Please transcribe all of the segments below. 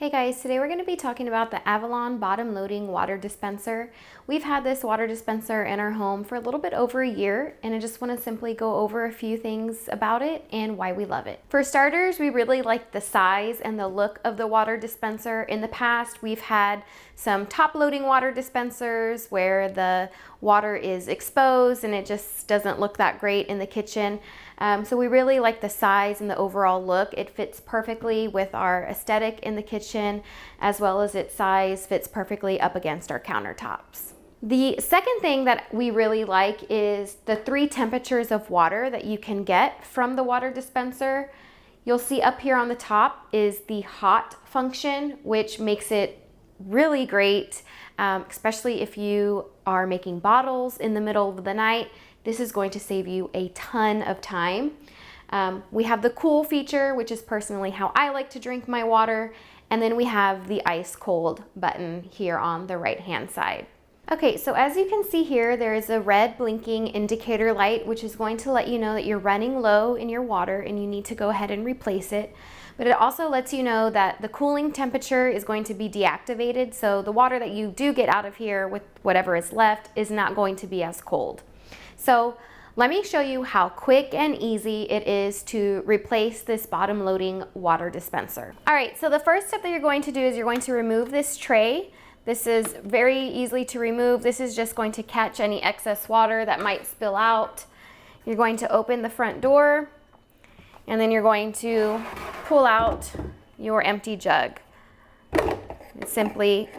Hey guys, today we're going to be talking about the Avalon bottom loading water dispenser. We've had this water dispenser in our home for a little bit over a year, and I just want to simply go over a few things about it and why we love it. For starters, we really like the size and the look of the water dispenser. In the past, we've had some top loading water dispensers where the water is exposed and it just doesn't look that great in the kitchen. So we really like the size and the overall look. It fits perfectly with our aesthetic in the kitchen, as well as its size fits perfectly up against our countertops. The second thing that we really like is the 3 temperatures of water that you can get from the water dispenser. You'll see up here on the top is the hot function, which makes it really great, especially if you are making bottles in the middle of the night. This is going to save you a ton of time. We have the cool feature, which is personally how I like to drink my water. And then we have the ice cold button here on the right hand side. Okay, so as you can see here, there is a red blinking indicator light, which is going to let you know that you're running low in your water and you need to go ahead and replace it. But it also lets you know that the cooling temperature is going to be deactivated. So the water that you do get out of here with whatever is left is not going to be as cold. So let me show you how quick and easy it is to replace this bottom loading water dispenser. All right, so the first step that you're going to do is you're going to remove this tray. This is very easy to remove. This is just going to catch any excess water that might spill out. You're going to open the front door, and then you're going to pull out your empty jug. And simply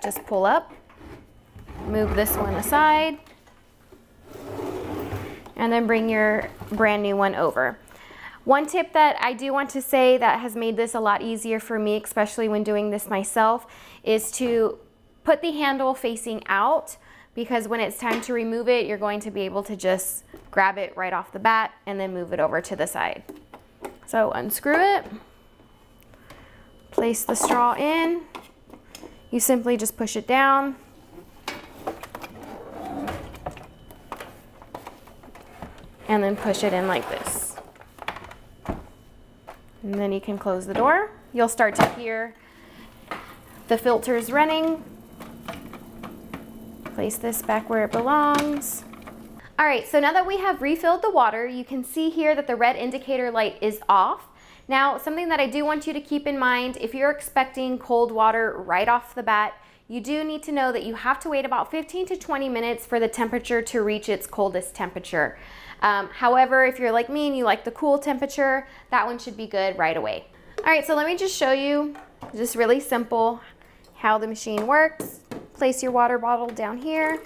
just pull up, move this one aside, and then bring your brand new one over. One tip that I do want to say that has made this a lot easier for me, especially when doing this myself, is to put the handle facing out, because when it's time to remove it, you're going to be able to just grab it right off the bat and then move it over to the side. So unscrew it, place the straw in, you simply just push it down, and then push it in like this. And then you can close the door. You'll start to hear the filters running. Place this back where it belongs. All right, so now that we have refilled the water, you can see here that the red indicator light is off. Now, something that I do want you to keep in mind, if you're expecting cold water right off the bat, you do need to know that you have to wait about 15 to 20 minutes for the temperature to reach its coldest temperature. However, if you're like me and you like the cool temperature, that one should be good right away. All right, so let me just show you, just really simple, how the machine works. Place your water bottle down here.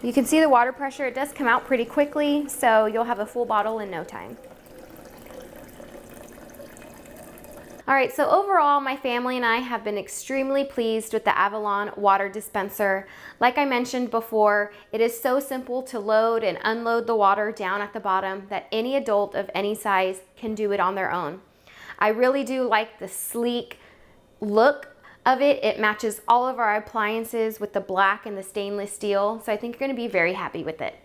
You can see the water pressure, it does come out pretty quickly, so you'll have a full bottle in no time. All right, so overall, my family and I have been extremely pleased with the Avalon water dispenser. Like I mentioned before, it is so simple to load and unload the water down at the bottom that any adult of any size can do it on their own. I really do like the sleek look of it. It matches all of our appliances with the black and the stainless steel, so I think you're going to be very happy with it.